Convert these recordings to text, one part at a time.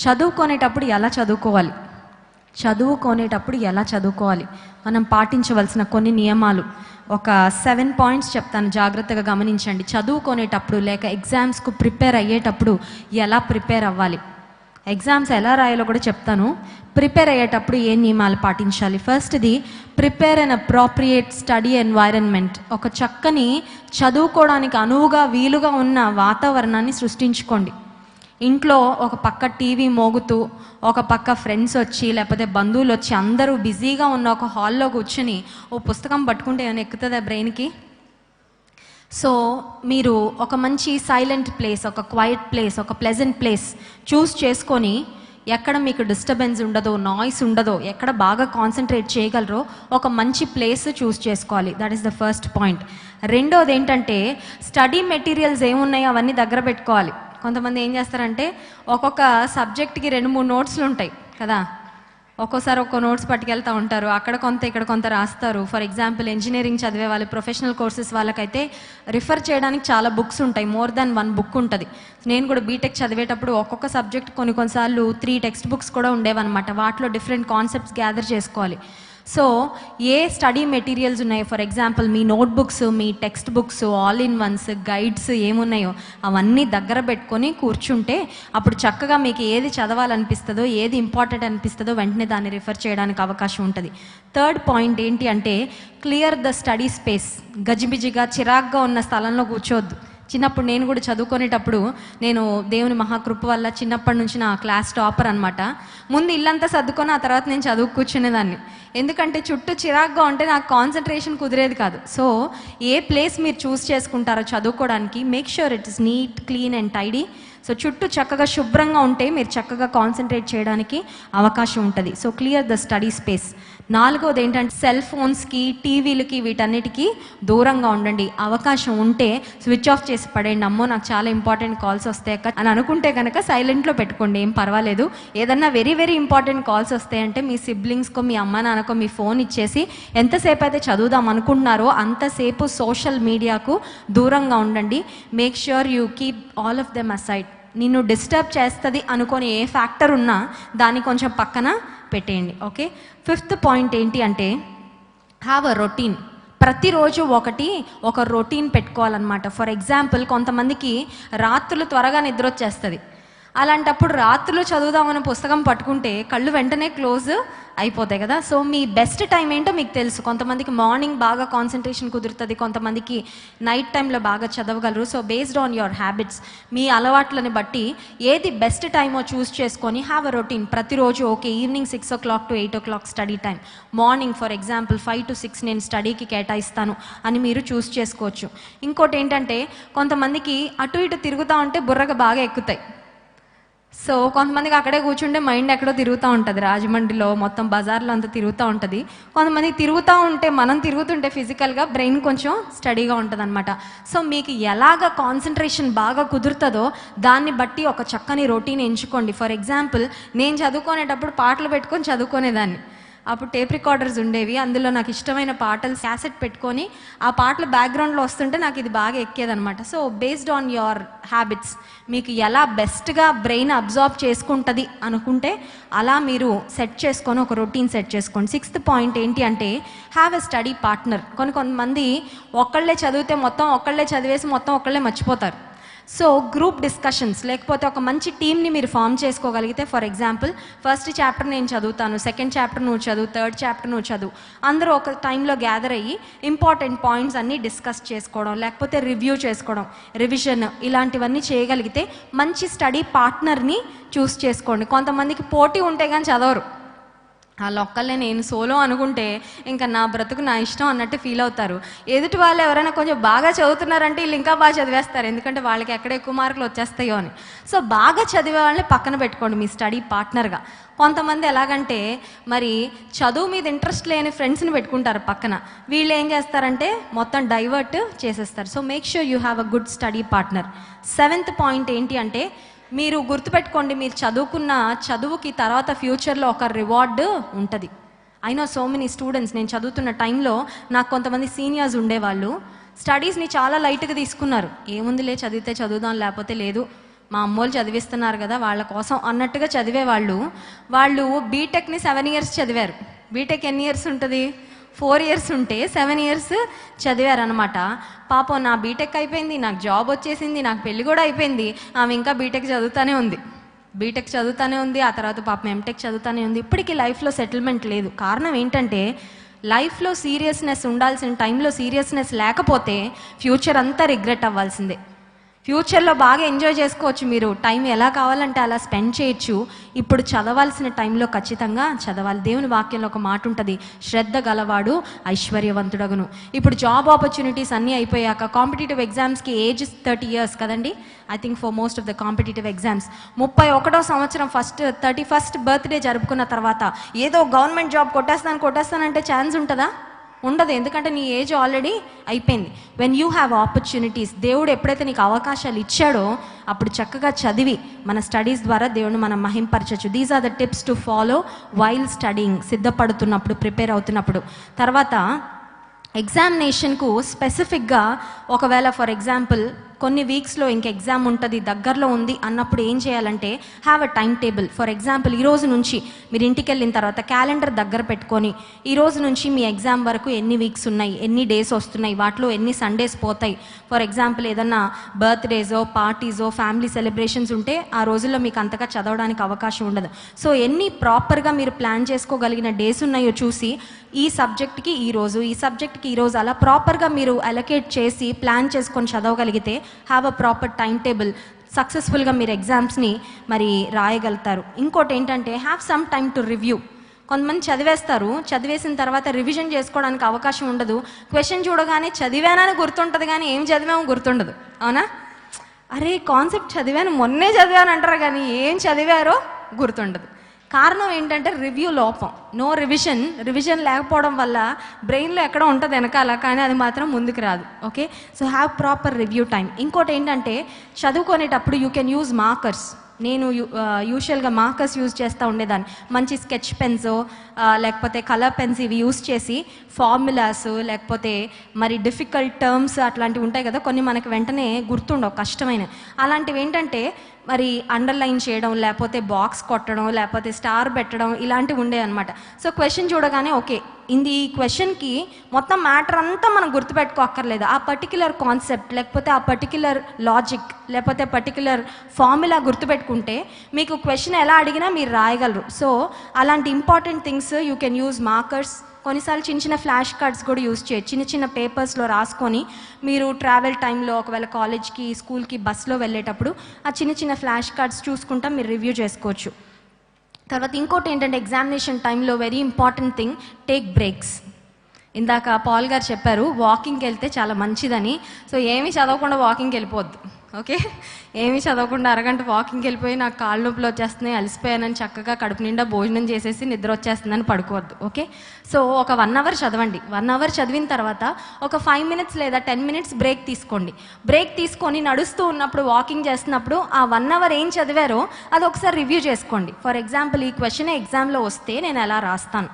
చదువుకునేటప్పుడు ఎలా చదువుకోవాలి మనం పాటించవలసిన కొన్ని నియమాలు ఒక 7 పాయింట్స్ చెప్తాను, జాగ్రత్తగా గమనించండి. చదువుకునేటప్పుడు లేక ఎగ్జామ్స్కు ప్రిపేర్ అయ్యేటప్పుడు ఎలా ప్రిపేర్ అవ్వాలి, ఎగ్జామ్స్ ఎలా రాయాలో కూడా చెప్తాను. ప్రిపేర్ అయ్యేటప్పుడు ఏ నియమాలు పాటించాలి. ఫస్ట్ది, ప్రిపేర్ అన్ అప్రోప్రియేట్ స్టడీ ఎన్వైరన్మెంట్. ఒక చక్కని చదువుకోవడానికి అనువుగా వీలుగా ఉన్న వాతావరణాన్ని సృష్టించుకోండి. ఇంట్లో ఒక పక్క టీవీ మోగుతూ, ఒక పక్క ఫ్రెండ్స్ వచ్చి లేకపోతే బంధువులు వచ్చి అందరూ బిజీగా ఉన్న ఒక హాల్లో కూర్చొని ఓ పుస్తకం పట్టుకుంటే ఏమైనా ఎక్కుతుందా బ్రెయిన్కి? సో మీరు ఒక మంచి సైలెంట్ ప్లేస్, ఒక క్వైట్ ప్లేస్, ఒక ప్లెజెంట్ ప్లేస్ చూస్ చేసుకొని, ఎక్కడ మీకు డిస్టర్బెన్స్ ఉండదో, నాయిస్ ఉండదో, ఎక్కడ బాగా కాన్సన్ట్రేట్ చేయగలరో ఒక మంచి ప్లేస్ చూస్ చేసుకోవాలి. That is the first point. రెండోది ఏంటంటే, స్టడీ మెటీరియల్స్ ఏమున్నాయో అవన్నీ దగ్గర పెట్టుకోవాలి. కొంతమంది ఏం చేస్తారంటే ఒక్కొక్క సబ్జెక్ట్కి 2-3 నోట్స్లు ఉంటాయి కదా, ఒక్కోసారి ఒక్కో నోట్స్ పట్టుకెళ్తూ ఉంటారు. అక్కడ కొంత ఇక్కడ కొంత రాస్తారు. ఫర్ ఎగ్జాంపుల్ ఇంజనీరింగ్ చదివే వాళ్ళు, ప్రొఫెషనల్ కోర్సెస్ వాళ్ళకైతే రిఫర్ చేయడానికి చాలా బుక్స్ ఉంటాయి, మోర్ దాన్ 1 బుక్ ఉంటుంది. నేను కూడా బీటెక్ చదివేటప్పుడు ఒక్కొక్క సబ్జెక్ట్ కొన్నిసార్లు 3 టెక్స్ట్ బుక్స్ కూడా ఉండేవన్నమాట. వాటిలో డిఫరెంట్ కాన్సెప్ట్స్ గ్యాదర్ చేసుకోవాలి. సో ఏ స్టడీ మెటీరియల్స్ ఉన్నాయో, for example me notebooks, me text books, all in once, guides ఏమున్నాయో అవన్నీ దగ్గర పెట్టుకొని కూర్చుంటే అప్పుడు చక్కగా మీకు ఏది చదవాలనిపిస్తుందో, ఏది ఇంపార్టెంట్ అనిపిస్తుందో వెంటనే దాన్ని రిఫర్ చేయడానికి అవకాశం ఉంటుంది. థర్డ్ పాయింట్ ఏంటి అంటే, క్లియర్ ద స్టడీ స్పేస్. గజిబిజిగా చిరాగ్గా ఉన్న స్థలంలో కూర్చోవద్దు. చిన్నప్పుడు నేను కూడా చదువుకునేటప్పుడు, నేను దేవుని మహాకృప వల్ల చిన్నప్పటి నుంచి నా క్లాస్ టాపర్ అనమాట. ముందు ఇల్లంతా సర్దుకొని ఆ తర్వాత నేను చదువు కూర్చునేదాన్ని. ఎందుకంటే చుట్టూ చిరాగ్గా ఉంటే నాకు కాన్సన్ట్రేషన్ కుదిరేది కాదు. సో ఏ ప్లేస్ మీరు చూస్ చేసుకుంటారో చదువుకోవడానికి, make sure it is neat, clean and tidy. So చుట్టూ చక్కగా శుభ్రంగా ఉంటే మీరు చక్కగా కాన్సన్ట్రేట్ చేయడానికి అవకాశం ఉంటుంది. So clear the study space. నాలుగోది ఏంటంటే, సెల్ ఫోన్స్కి, టీవీలకి, వీటన్నిటికీ దూరంగా ఉండండి. అవకాశం ఉంటే స్విచ్ ఆఫ్ చేసి పడేయండి. అమ్మో నాకు చాలా ఇంపార్టెంట్ కాల్స్ వస్తాయి అని అనుకుంటే కనుక సైలెంట్లో పెట్టుకోండి, ఏం పర్వాలేదు. ఏదన్నా వెరీ వెరీ ఇంపార్టెంట్ కాల్స్ వస్తాయంటే మీ సిబ్లింగ్స్కో, మీ అమ్మ నాన్నకో మీ ఫోన్ ఇచ్చేసి ఎంతసేపు అయితే చదువుదాం అనుకుంటున్నారో అంతసేపు సోషల్ మీడియాకు దూరంగా ఉండండి. Make sure you keep all of them aside. నిన్ను డిస్టర్బ్ చేస్తుంది అనుకొని ఏ ఫ్యాక్టర్ ఉన్నా దాన్ని కొంచెం పక్కన పెట్టేయండి. ఓకే. ఫిఫ్త్ పాయింట్ ఏంటి అంటే, హ్యావ్ అ రొటీన్. ప్రతిరోజు ఒక రొటీన్ పెట్టుకోవాలన్నమాట. ఫర్ ఎగ్జాంపుల్, కొంతమందికి రాత్రులు త్వరగా నిద్ర వచ్చేస్తుంది. అలాంటప్పుడు రాత్రులు చదువుదామని పుస్తకం పట్టుకుంటే కళ్ళు వెంటనే క్లోజ్ అయిపోతాయి కదా. సో మీ బెస్ట్ టైం ఏంటో మీకు తెలుసు. కొంతమందికి మార్నింగ్ బాగా కాన్సన్ట్రేషన్ కుదురుతుంది, కొంతమందికి నైట్ టైంలో బాగా చదవగలరు. So based on your habits, మీ అలవాట్లని బట్టి ఏది బెస్ట్ టైమో చూస్ చేసుకొని హ్యావ్ అ రొటీన్. ప్రతిరోజు okay, evening 6 o'clock to 8 o'clock study time, morning for example 5 to 6 నేను స్టడీకి కేటాయిస్తాను అని మీరు చూస్ చేసుకోవచ్చు. ఇంకోటి ఏంటంటే, కొంతమందికి అటు ఇటు తిరుగుతూ ఉంటే బుర్రగా బాగా ఎక్కుతాయి. సో కొంతమందికి అక్కడే కూర్చుంటే మైండ్ ఎక్కడో తిరుగుతూ ఉంటుంది, రాజమండ్రిలో మొత్తం బజార్లో అంతా తిరుగుతూ ఉంటుంది. కొంతమందికి తిరుగుతూ ఉంటే, మనం తిరుగుతుంటే ఫిజికల్గా బ్రెయిన్ కొంచెం స్టడీగా ఉంటుంది అనమాట. సో మీకు ఎలాగ కాన్సన్ట్రేషన్ బాగా కుదురుతుందో దాన్ని బట్టి ఒక చక్కని రొటీన్ ఎంచుకోండి. ఫర్ ఎగ్జాంపుల్, నేను చదువుకునేటప్పుడు పాటలు పెట్టుకొని చదువుకునేదాన్ని. అప్పుడు టేప్ రికార్డర్స్ ఉండేవి, అందులో నాకు ఇష్టమైన పాటలు క్యాసెట్ పెట్టుకొని ఆ పాటలు బ్యాక్గ్రౌండ్లో వస్తుంటే నాకు ఇది బాగా ఎక్కేదనమాట. So based on your habits, మీకు ఎలా బెస్ట్గా బ్రెయిన్ అబ్జార్బ్ చేసుకుంటుంది అనుకుంటే అలా మీరు సెట్ చేసుకొని ఒక రొటీన్ సెట్ చేసుకోండి. సిక్స్త్ పాయింట్ ఏంటి అంటే, హ్యావ్ ఎ స్టడీ పార్ట్నర్. కొంతమంది ఒక్కళ్ళే చదివితే మొత్తం ఒక్కళ్ళే చదివేసి మొత్తం ఒక్కళ్ళే మర్చిపోతారు. సో గ్రూప్ డిస్కషన్స్, లేకపోతే ఒక మంచి టీమ్ని మీరు ఫామ్ చేసుకోగలిగితే, ఫర్ ఎగ్జాంపుల్ ఫస్ట్ చాప్టర్ నేను చదువుతాను, సెకండ్ చాప్టర్ నువ్వు చదువు, థర్డ్ చాప్టర్ నువ్వు చదువు, అందరూ ఒక టైంలో గ్యాదర్ అయ్యి ఇంపార్టెంట్ పాయింట్స్ అన్నీ డిస్కస్ చేసుకోవడం, లేకపోతే రివ్యూ చేసుకోవడం, రివిజన్, ఇలాంటివన్నీ చేయగలిగితే మంచి స్టడీ పార్ట్నర్ని చూస్ చేసుకోండి. కొంతమందికి పోటీ ఉంటే కానీ చదవరు. వాళ్ళొక్కళ్ళే నేను సోలో అనుకుంటే ఇంకా నా బ్రతుకు నా ఇష్టం అన్నట్టు ఫీల్ అవుతారు. ఎదుటి వాళ్ళు ఎవరైనా కొంచెం బాగా చదువుతున్నారంటే వీళ్ళు ఇంకా బాగా చదివేస్తారు, ఎందుకంటే వాళ్ళకి ఎక్కడ ఎక్కువ మార్కులు వచ్చేస్తాయో అని. సో బాగా చదివే వాళ్ళని పక్కన పెట్టుకోండి మీ స్టడీ పార్ట్నర్గా. కొంతమంది ఎలాగంటే, మరి చదువు మీద ఇంట్రెస్ట్ లేని ఫ్రెండ్స్ని పెట్టుకుంటారు పక్కన. వీళ్ళు ఏం చేస్తారంటే మొత్తం డైవర్ట్ చేసేస్తారు. So make sure you have a good study partner. Seventh point ఏంటి అంటే, మీరు గుర్తుపెట్టుకోండి, మీరు చదువుకున్న చదువుకి తర్వాత ఫ్యూచర్లో ఒక రివార్డు ఉంటుంది. I know so many students, నేను చదువుతున్న టైంలో నాకు కొంతమంది సీనియర్స్ ఉండేవాళ్ళు స్టడీస్ని చాలా లైట్గా తీసుకున్నారు. ఏముందిలే చదివితే చదువుదాం, లేకపోతే లేదు, మా అమ్మోళ్ళు చదివిస్తున్నారు కదా వాళ్ళ కోసం అన్నట్టుగా చదివేవాళ్ళు. వాళ్ళు బీటెక్ని 7 years చదివారు. బీటెక్ ఎన్ని ఇయర్స్ ఉంటుంది? 4 years ఉంటే 7 years చదివారనమాట. పాపం నా బీటెక్ అయిపోయింది, నాకు జాబ్ వచ్చేసింది, నాకు పెళ్ళి కూడా అయిపోయింది, ఆమె ఇంకా బీటెక్ చదువుతానే ఉంది. ఆ తర్వాత పాపం ఎంటెక్ చదువుతానే ఉంది. ఇప్పటికీ లైఫ్లో సెటిల్మెంట్ లేదు. కారణం ఏంటంటే లైఫ్లో సీరియస్నెస్ ఉండాల్సిన టైంలో సీరియస్నెస్ లేకపోతే ఫ్యూచర్ అంతా రిగ్రెట్ అవ్వాల్సిందే. ఫ్యూచర్లో బాగా ఎంజాయ్ చేసుకోవచ్చు, మీరు టైం ఎలా కావాలంటే అలా స్పెండ్ చేయొచ్చు. ఇప్పుడు చదవాల్సిన టైంలో ఖచ్చితంగా చదవాలి. దేవుని వాక్యంలో ఒక మాట ఉంటుంది, శ్రద్ధ గలవాడు ఐశ్వర్యవంతుడగును. ఇప్పుడు జాబ్ ఆపర్చునిటీస్ అన్నీ అయిపోయాక కాంపిటేటివ్ ఎగ్జామ్స్కి ఏజ్ 30 years కదండి. I think for most of the competitive exams 31వ సంవత్సరం 31st బర్త్డే జరుపుకున్న తర్వాత ఏదో గవర్నమెంట్ జాబ్ కొట్టేస్తానంటే ఛాన్స్ ఉంటుందా? ఉండదు. ఎందుకంటే నీ ఏజ్ ఆల్రెడీ అయిపోయింది. వెన్ యూ హ్యావ్ ఆపర్చునిటీస్, దేవుడు ఎప్పుడైతే నీకు అవకాశాలు ఇచ్చాడో అప్పుడు చక్కగా చదివి మన స్టడీస్ ద్వారా దేవుడిని మనం మహింపరచచ్చు. These are the tips to follow while studying, సిద్ధపడుతున్నప్పుడు, ప్రిపేర్ అవుతున్నప్పుడు. తర్వాత ఎగ్జామినేషన్కు స్పెసిఫిక్గా ఒకవేళ ఫర్ ఎగ్జాంపుల్ కొన్ని వీక్స్లో ఇంక ఎగ్జామ్ ఉంటుంది, దగ్గరలో ఉంది అన్నప్పుడు ఏం చేయాలంటే have a time table. For example ఈరోజు నుంచి మీరు ఇంటికి వెళ్ళిన తర్వాత క్యాలెండర్ దగ్గర పెట్టుకొని ఈరోజు నుంచి మీ ఎగ్జామ్ వరకు ఎన్ని వీక్స్ ఉన్నాయి, ఎన్ని డేస్ వస్తున్నాయి, వాటిలో ఎన్ని సండేస్ పోతాయి. ఫర్ ఎగ్జాంపుల్ ఏదన్నా బర్త్డేసో పార్టీసో ఫ్యామిలీ సెలబ్రేషన్స్ ఉంటే ఆ రోజుల్లో మీకు అంతగా చదవడానికి అవకాశం ఉండదు. సో ఎన్ని ప్రాపర్గా మీరు ప్లాన్ చేసుకోగలిగిన డేస్ ఉన్నాయో చూసి ఈ సబ్జెక్ట్కి ఈరోజు అలా ప్రాపర్గా మీరు అలొకేట్ చేసి ప్లాన్ చేసుకొని చదవగలిగితే have a proper time table, సక్సెస్ఫుల్గా మీరు ఎగ్జామ్స్ని మరి రాయగలుగుతారు. ఇంకోటి ఏంటంటే have some time to review. కొంతమంది చదివేసిన తర్వాత రివిజన్ చేసుకోవడానికి అవకాశం ఉండదు. క్వశ్చన్ చూడగానే చదివానని గుర్తుంటుంది కానీ ఏం చదివామో గుర్తుండదు. అవునా? అరే కాన్సెప్ట్ చదివాను, మొన్నే చదివాను అంటారు కానీ ఏం చదివారో గుర్తుండదు. కారణం ఏంటంటే రివ్యూ లోపం. నో రివిజన్ లేకపోవడం వల్ల బ్రెయిన్లో ఎక్కడ ఉంటుంది వెనకాల, కానీ అది మాత్రం ముందుకు రాదు. Okay, so have proper review time. ఇంకోటి ఏంటంటే చదువుకునేటప్పుడు యూ కెన్ యూజ్ మార్కర్స్. నేను యూజువల్గా మార్కర్స్ యూజ్ చేస్తూ ఉండేదాన్ని. మంచి స్కెచ్ పెన్స్ లేకపోతే కలర్ పెన్స్ ఇవి యూజ్ చేసి ఫార్ములాస్ లేకపోతే మరి డిఫికల్ట్ టర్మ్స్ అట్లాంటివి ఉంటాయి కదా, కొన్ని మనకు వెంటనే గుర్తుండవు, కష్టమైన. అలాంటివి ఏంటంటే మరి అండర్లైన్ చేయడం, లేకపోతే బాక్స్ కొట్టడం, లేకపోతే స్టార్ పెట్టడం, ఇలాంటివి ఉండే అనమాట. సో క్వశ్చన్ చూడగానే ఓకే ఈ క్వశ్చన్కి మొత్తం మ్యాటర్ అంతా మనం గుర్తుపెట్టుకోక్కర్లేదు. ఆ పర్టిక్యులర్ కాన్సెప్ట్ లేకపోతే ఆ పర్టిక్యులర్ లాజిక్ లేకపోతే పర్టిక్యులర్ ఫార్ములా గుర్తుపెట్టుకుంటే మీకు క్వశ్చన్ ఎలా అడిగినా మీరు రాయగలరు. సో అలాంటి important things you can use markers. కొన్నిసార్లు చిన్న ఫ్లాష్ కార్డ్స్ కూడా యూజ్ చేయొచ్చు. చిన్న పేపర్స్లో రాసుకొని మీరు ట్రావెల్ టైంలో ఒకవేళ కాలేజ్కి స్కూల్కి బస్లో వెళ్ళేటప్పుడు ఆ చిన్న ఫ్లాష్ కార్డ్స్ చూసుకుంటా మీరు రివ్యూ చేసుకోవచ్చు. తర్వాత ఇంకోటి ఏంటంటే ఎగ్జామినేషన్ టైంలో very important thing, take breaks. ఇందాక పాల్ గారు చెప్పారు వాకింగ్కి వెళ్తే చాలా మంచిదని. సో ఏమీ చదవకుండా వాకింగ్కి వెళ్ళిపోద్దు. ఓకే, ఏమీ చదవకుండా అరగంట వాకింగ్కి వెళ్ళిపోయి నాకు కాళ్ళు నొప్పులు వచ్చేస్తున్నాయి, అలసిపోయానని చక్కగా కడుపు నిండా భోజనం చేసేసి నిద్ర వచ్చేస్తుందని పడుకోవద్దు. ఓకే, సో ఒక 1 hour చదవండి. 1 hour చదివిన తర్వాత ఒక 5 minutes లేదా 10 minutes బ్రేక్ తీసుకోండి. బ్రేక్ తీసుకొని నడుస్తూ ఉన్నప్పుడు వాకింగ్ చేస్తున్నప్పుడు ఆ 1 hour ఏం చదివారో అది ఒకసారి రివ్యూ చేసుకోండి. ఫర్ ఎగ్జాంపుల్ ఈ క్వశ్చన్ ఎగ్జామ్లో వస్తే నేను ఎలా రాస్తాను.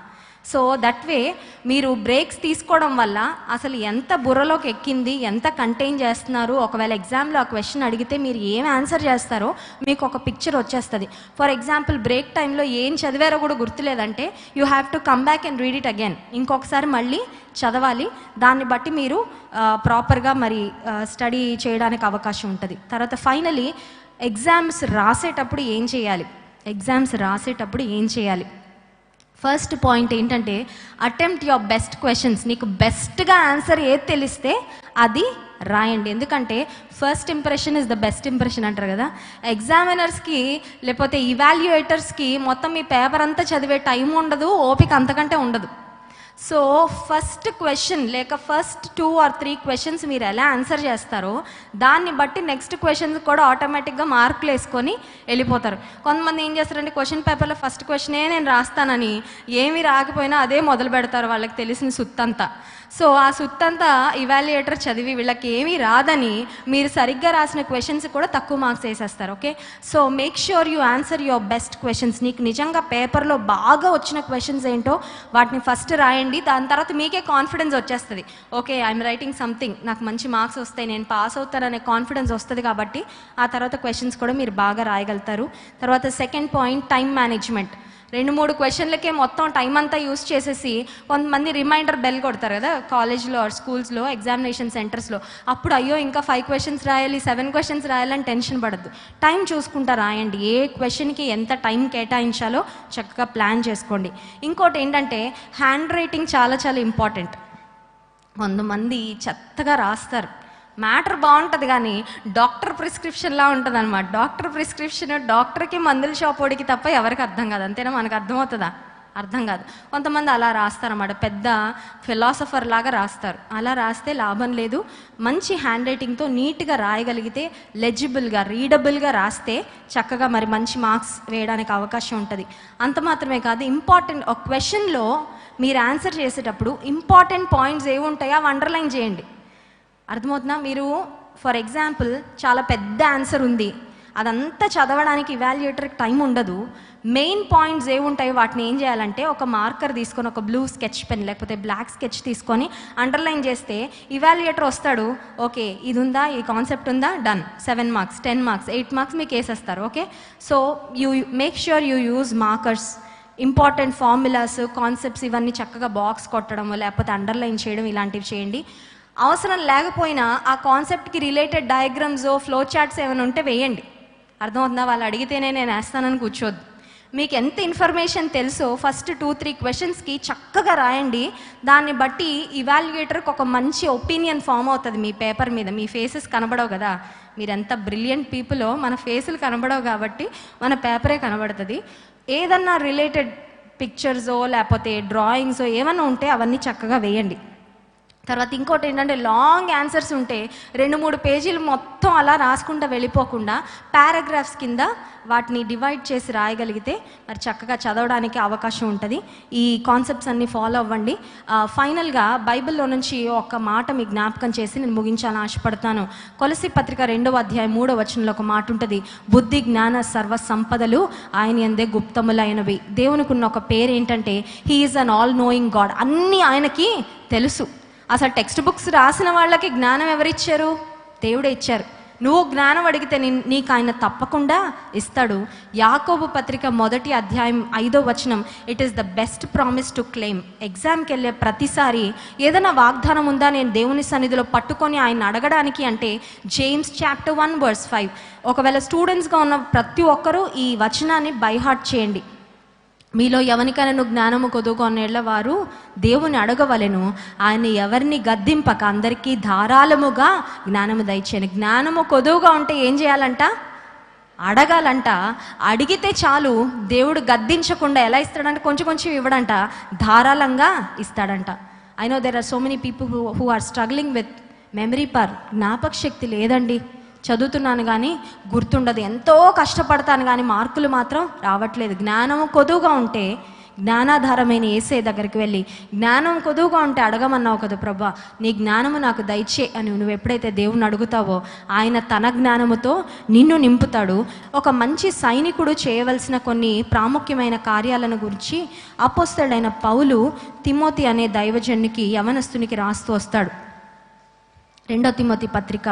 సో దట్ వే మీరు బ్రేక్స్ తీసుకోవడం వల్ల అసలు ఎంత బుర్రలోకి ఎక్కింది, ఎంత కంటైన్ చేస్తున్నారు, ఒకవేళ ఎగ్జామ్లో ఆ క్వశ్చన్ అడిగితే మీరు ఏం ఆన్సర్ చేస్తారో మీకు ఒక పిక్చర్ వచ్చేస్తుంది. ఫర్ ఎగ్జాంపుల్ బ్రేక్ టైంలో ఏం చదివారో కూడా గుర్తులేదంటే you have to come back and read it again. ఇంకొకసారి మళ్ళీ చదవాలి. దాన్ని బట్టి మీరు ప్రాపర్గా మరి స్టడీ చేయడానికి అవకాశం ఉంటుంది. తర్వాత ఫైనలీ ఎగ్జామ్స్ రాసేటప్పుడు ఏం చేయాలి? ఫస్ట్ పాయింట్ ఏంటంటే అటెంప్ట్ యువర్ బెస్ట్ క్వశ్చన్స్. నీకు బెస్ట్గా ఆన్సర్ ఏది తెలిస్తే అది రాయండి. ఎందుకంటే first impression is the best impression అంటారు కదా. ఎగ్జామినర్స్కి లేకపోతే ఇవాల్యుయేటర్స్కి మొత్తం మీ పేపర్ అంతా చదివే టైం ఉండదు, ఓపిక అంతకంటే ఉండదు. సో ఫస్ట్ క్వశ్చన్ లేక ఫస్ట్ 2 or 3 questions మీరు ఎలా ఆన్సర్ చేస్తారో దాన్ని బట్టి నెక్స్ట్ క్వశ్చన్స్ కూడా ఆటోమేటిక్గా మార్కులు వేసుకొని వెళ్ళిపోతారు. కొంతమంది ఏం చేస్తారంటే క్వశ్చన్ పేపర్లో ఫస్ట్ క్వశ్చనే నేను రాస్తానని ఏమీ రాకపోయినా అదే మొదలు పెడతారు, వాళ్ళకి తెలిసిన సుత్తంతా. సో ఆ సుత్తంతా ఇవాల్యుయేటర్ చదివి వీళ్ళకి ఏమీ రాదని మీరు సరిగ్గా రాసిన క్వశ్చన్స్ కూడా తక్కువ మార్క్స్ వేసేస్తారు. Okay, so make sure you answer your best questions. నీకు నిజంగా పేపర్లో బాగా వచ్చిన క్వశ్చన్స్ ఏంటో వాటిని ఫస్ట్ రాయండి. రాయండి. దాని తర్వాత మీకే కాన్ఫిడెన్స్ వచ్చేస్తుంది. ఓకే, ఐఎమ్ రైటింగ్ సంథింగ్, నాకు మంచి మార్క్స్ వస్తాయి, నేను పాస్ అవుతాననే కాన్ఫిడెన్స్ వస్తుంది. కాబట్టి ఆ తర్వాత క్వశ్చన్స్ కూడా మీరు బాగా రాయగలుగుతారు. తర్వాత సెకండ్ పాయింట్, టైం మేనేజ్మెంట్. 2-3 క్వశ్చన్లకే మొత్తం టైం అంతా యూస్ చేసేసి కొంతమంది రిమైండర్ బెల్ కొడతారు కదా కాలేజ్లో ఆర్ స్కూల్స్లో, ఎగ్జామినేషన్ సెంటర్స్లో. అప్పుడు అయ్యో ఇంకా 5 క్వశ్చన్స్ రాయాలి, 7 క్వశ్చన్స్ రాయాలని టెన్షన్ పడద్దు. టైం చూసుకుంటా రాయండి. ఏ క్వశ్చన్కి ఎంత టైం కేటాయించాలో చక్కగా ప్లాన్ చేసుకోండి. ఇంకోటి ఏంటంటే హ్యాండ్ రైటింగ్ చాలా చాలా ఇంపార్టెంట్. కొంతమంది చెత్తగా రాస్తారు, మ్యాటర్ బాగుంటుంది కానీ డాక్టర్ ప్రిస్క్రిప్షన్లా ఉంటుంది అనమాట. డాక్టర్ ప్రిస్క్రిప్షన్ డాక్టర్కి మందుల షాప్ వాడికి తప్ప ఎవరికి అర్థం కాదు. అంతేనా? మనకు అర్థమవుతుందా? అర్థం కాదు. కొంతమంది అలా రాస్తారన్నమాట, పెద్ద ఫిలాసఫర్ లాగా రాస్తారు. అలా రాస్తే లాభం లేదు. మంచి హ్యాండ్ రైటింగ్తో నీట్గా రాయగలిగితే, లెజిబుల్గా రీడబుల్గా రాస్తే చక్కగా మరి మంచి మార్క్స్ వేయడానికి అవకాశం ఉంటుంది. అంత మాత్రమే కాదు, ఇంపార్టెంట్ ఒక క్వశ్చన్లో మీరు ఆన్సర్ చేసేటప్పుడు ఇంపార్టెంట్ పాయింట్స్ ఏవి ఉంటాయో అవి అండర్లైన్ చేయండి. అర్థమవుతుందా? మీరు ఫర్ ఎగ్జాంపుల్ చాలా పెద్ద ఆన్సర్ ఉంది, అదంతా చదవడానికి ఇవాల్యుయేటర్కి టైం ఉండదు. మెయిన్ పాయింట్స్ ఏవి ఉంటాయో వాటిని ఏం చేయాలంటే ఒక మార్కర్ తీసుకొని, ఒక బ్లూ స్కెచ్ పెన్ లేకపోతే బ్లాక్ స్కెచ్ తీసుకొని అండర్లైన్ చేస్తే ఇవాల్యుయేటర్ వస్తాడు. ఓకే, ఇది ఉందా, ఈ కాన్సెప్ట్ ఉందా, డన్, 7 మార్క్స్, 10 మార్క్స్, 8 మార్క్స్ మీకు వేసేస్తారు. Okay, so you make sure you use markers. Important formulas, concepts ఇవన్నీ చక్కగా బాక్స్ కొట్టడం లేకపోతే అండర్లైన్ చేయడం ఇలాంటివి చేయండి. అవసరం లేకపోయినా ఆ కాన్సెప్ట్కి రిలేటెడ్ డయాగ్రామ్స్, ఫ్లో చార్ట్స్ ఏమైనా ఉంటే వేయండి. అర్థమవుతుందా? వాళ్ళు అడిగితేనే నేను వేస్తానని కూర్చోద్దు. మీకు ఎంత ఇన్ఫర్మేషన్ తెలుసో ఫస్ట్ 2-3 క్వశ్చన్స్కి చక్కగా రాయండి. దాన్ని బట్టి ఇవాల్యుయేటర్కి ఒక మంచి ఒపీనియన్ ఫామ్ అవుతుంది మీ పేపర్ మీద. మీ ఫేసెస్ కనబడవు కదా, మీరు ఎంత బ్రిలియంట్ పీపులో, మన ఫేసులు కనబడవు కాబట్టి మన పేపరే కనబడుతుంది. ఏదన్నా రిలేటెడ్ పిక్చర్సో లేకపోతే డ్రాయింగ్సో ఏమన్నా ఉంటే అవన్నీ చక్కగా వేయండి. తర్వాత ఇంకోటి ఏంటంటే లాంగ్ ఆన్సర్స్ ఉంటే 2-3 పేజీలు మొత్తం అలా రాసుకుంటూ వెళ్ళిపోకుండా పారాగ్రాఫ్స్ కింద వాటిని డివైడ్ చేసి రాయగలిగితే మరి చక్కగా చదవడానికి అవకాశం ఉంటుంది. ఈ కాన్సెప్ట్స్ అన్నీ ఫాలో అవ్వండి. ఫైనల్గా బైబిల్లో నుంచి ఒక మాట మీకు జ్ఞాపకం చేసి నేను ముగించాలని ఆశపడతాను. కొలస్సీ పత్రిక 2వ అధ్యాయం 3వ వచనంలో ఒక మాట ఉంటుంది, బుద్ధి జ్ఞాన సర్వ సంపదలు ఆయన యందే గుప్తములైనవి. దేవునికి ఉన్న ఒక పేరు ఏంటంటే he is an all knowing God. అన్నీ ఆయనకి తెలుసు. అసలు టెక్స్ట్ బుక్స్ రాసిన వాళ్ళకి జ్ఞానం ఎవరిచ్చారు? దేవుడే ఇచ్చారు. నువ్వు జ్ఞానం అడిగితే నీకు ఆయన తప్పకుండా ఇస్తాడు. యాకోబు పత్రిక 1వ అధ్యాయం 5వ వచనం, it is the best promise to claim. ఎగ్జామ్కి వెళ్ళే ప్రతిసారి ఏదైనా వాగ్దానం ఉందా నేను దేవుని సన్నిధిలో పట్టుకొని ఆయన అడగడానికి అంటే జేమ్స్ చాప్టర్ 1 verse 5. ఒకవేళ స్టూడెంట్స్గా ఉన్న ప్రతి ఒక్కరూ ఈ వచనాన్ని బైహార్ట్ చేయండి. మీలో ఎవరికైనా జ్ఞానము కొదువుకొనేళ్ల వారు దేవుని అడగవలెను, ఆయన ఎవరిని గద్దింపక అందరికీ ధారాళముగా జ్ఞానము దయచేయను. జ్ఞానము కొదువుగా ఉంటే ఏం చేయాలంట? అడగాలంట. అడిగితే చాలు, దేవుడు గద్దించకుండా ఎలా ఇస్తాడంటే కొంచెం కొంచెం ఇవ్వడంట, ధారాళంగా ఇస్తాడంట. I know there are so many people who are struggling with memory power. జ్ఞాపక శక్తి లేదండి, చదువుతున్నాను కానీ గుర్తుండదు, ఎంతో కష్టపడతాను కానీ మార్కులు మాత్రం రావట్లేదు. జ్ఞానం కొదువుగా ఉంటే జ్ఞానాధారమైన యేసే దగ్గరికి వెళ్ళి, జ్ఞానం కొదువుగా ఉంటే అడగమన్నావు కదా ప్రభా, నీ జ్ఞానము నాకు దయచే అని నువ్వు ఎప్పుడైతే దేవుని అడుగుతావో ఆయన తన జ్ఞానముతో నిన్ను నింపుతాడు. ఒక మంచి సైనికుడు చేయవలసిన కొన్ని ప్రాముఖ్యమైన కార్యాలను గురించి అపోస్తలుడైన పౌలు తిమోతి అనే దైవజనునికి, యవనస్తునికి రాస్తూ వస్తాడు. 2వ తిమోతి పత్రిక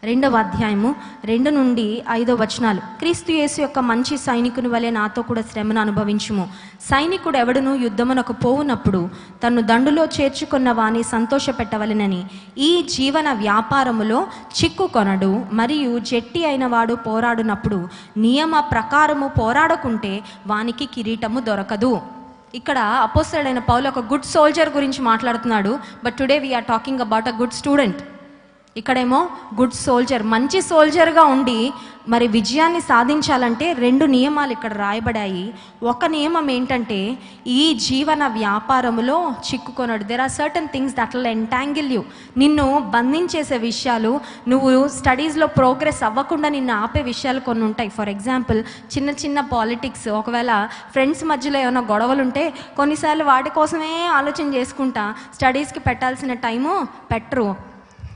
2వ అధ్యాయము 2 నుండి 5వ వచనాలు. క్రీస్తు యేసు యొక్క మంచి సైనికుని వలె నాతో కూడా శ్రమను అనుభవించుము. సైనికుడు ఎవడును యుద్ధమునకు పోవునప్పుడు తన్ను దండులో చేర్చుకున్న వాని సంతోషపెట్టవలెనని ఈ జీవన వ్యాపారములో చిక్కుకొనడు. మరియు జట్టి అయిన వాడు పోరాడునప్పుడు నియమ ప్రకారము పోరాడకుంటే వానికి కిరీటము దొరకదు. ఇక్కడ అపోస్తలుడైన పౌలు ఒక గుడ్ సోల్జర్ గురించి మాట్లాడుతున్నాడు. But today we're talking about a good student. ఇక్కడేమో గుడ్ సోల్జర్, మంచి సోల్జర్గా ఉండి మరి విజయాన్ని సాధించాలంటే 2 నియమాలు ఇక్కడ రాయబడాయి. ఒక నియమం ఏంటంటే ఈ జీవన వ్యాపారములో చిక్కుకొనడు. There are certain things that will entangle you. నిన్ను బంధించేసే విషయాలు, నువ్వు స్టడీస్లో ప్రోగ్రెస్ అవ్వకుండా నిన్ను ఆపే విషయాలు కొన్ని ఉంటాయి. ఫర్ ఎగ్జాంపుల్ చిన్న చిన్న పాలిటిక్స్, ఒకవేళ ఫ్రెండ్స్ మధ్యలో ఏమైనా గొడవలు ఉంటే కొన్నిసార్లు వాటి కోసమే ఆలోచన చేసుకుంటా స్టడీస్కి పెట్టాల్సిన టైము పెట్టరు.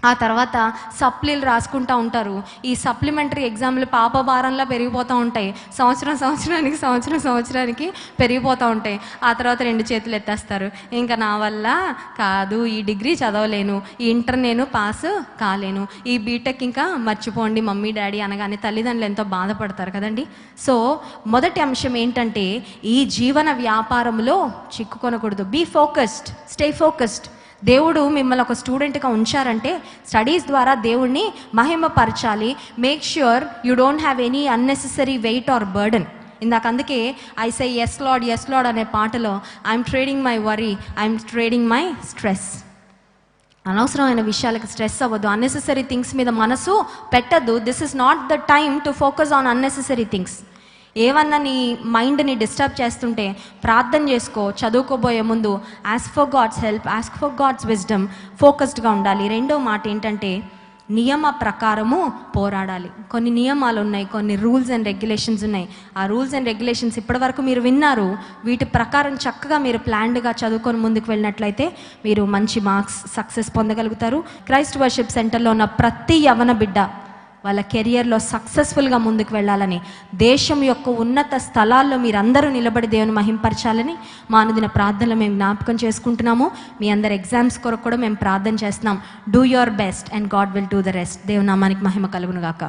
ఆ తర్వాత సప్లీలు రాసుకుంటూ ఉంటారు. ఈ సప్లిమెంటరీ ఎగ్జామ్లు పాపభారంలా పెరిగిపోతూ ఉంటాయి. సంవత్సరానికి పెరిగిపోతూ ఉంటాయి. ఆ తర్వాత 2 చేతులు ఎత్తేస్తారు, ఇంకా నా వల్ల కాదు, ఈ డిగ్రీ చదవలేను, ఈ ఇంటర్ నేను పాస్ కాలేను, ఈ బీటెక్ ఇంకా మర్చిపోండి మమ్మీ డాడీ అనగానే తల్లిదండ్రులు ఎంతో బాధపడతారు కదండి. సో మొదటి అంశం ఏంటంటే, ఈ జీవన వ్యాపారంలో చిక్కుకొనకూడదు. Be focused, stay focused. దేవుడు మిమ్మల్ని ఒక స్టూడెంట్గా ఉంచారంటే స్టడీస్ ద్వారా దేవుణ్ణి మహిమపరచాలి. Make sure you don't have any unnecessary weight or burden. ఇందాక అందుకే ఐ సే ఎస్ లార్డ్ అనే పాటలో I'm trading my worry, I'm trading my stress. అనవసరమైన విషయాలకు స్ట్రెస్ అవ్వద్దు, అన్నెసెసరీ థింగ్స్ మీద మనసు పెట్టద్దు. This is not the time to focus on unnecessary things. ఏమన్నా నీ మైండ్ని డిస్టర్బ్ చేస్తుంటే ప్రార్థన చేసుకో. చదువుకోబోయే ముందు ask for God's help, ask for God's wisdom, ఫోకస్డ్గా ఉండాలి. రెండో మాట ఏంటంటే, నియమ ప్రకారము పోరాడాలి. కొన్ని నియమాలు ఉన్నాయి, కొన్ని రూల్స్ అండ్ రెగ్యులేషన్స్ ఉన్నాయి. ఆ రూల్స్ అండ్ రెగ్యులేషన్స్ ఇప్పటివరకు మీరు విన్నారు. వీటి ప్రకారం చక్కగా మీరు ప్లాన్డ్గా చదువుకొని ముందుకు వెళ్ళినట్లయితే మీరు మంచి మార్క్స్, సక్సెస్ పొందగలుగుతారు. క్రైస్ట్ వర్షిప్ సెంటర్లో ఉన్న ప్రతి యవన బిడ్డ వాళ్ళ కెరియర్లో సక్సెస్ఫుల్గా ముందుకు వెళ్ళాలని, దేశం యొక్క ఉన్నత స్థలాల్లో మీరందరూ నిలబడి దేవుని మహింపరచాలని మా అనుదిన ప్రార్థనలో మేము జ్ఞాపకం చేసుకుంటున్నాము. మీ అందరి ఎగ్జామ్స్ కొరకు కూడా మేము ప్రార్థన చేస్తున్నాం. Do your best and God will do the rest. దేవుని నామానికి మహిమ కలుగును గాక.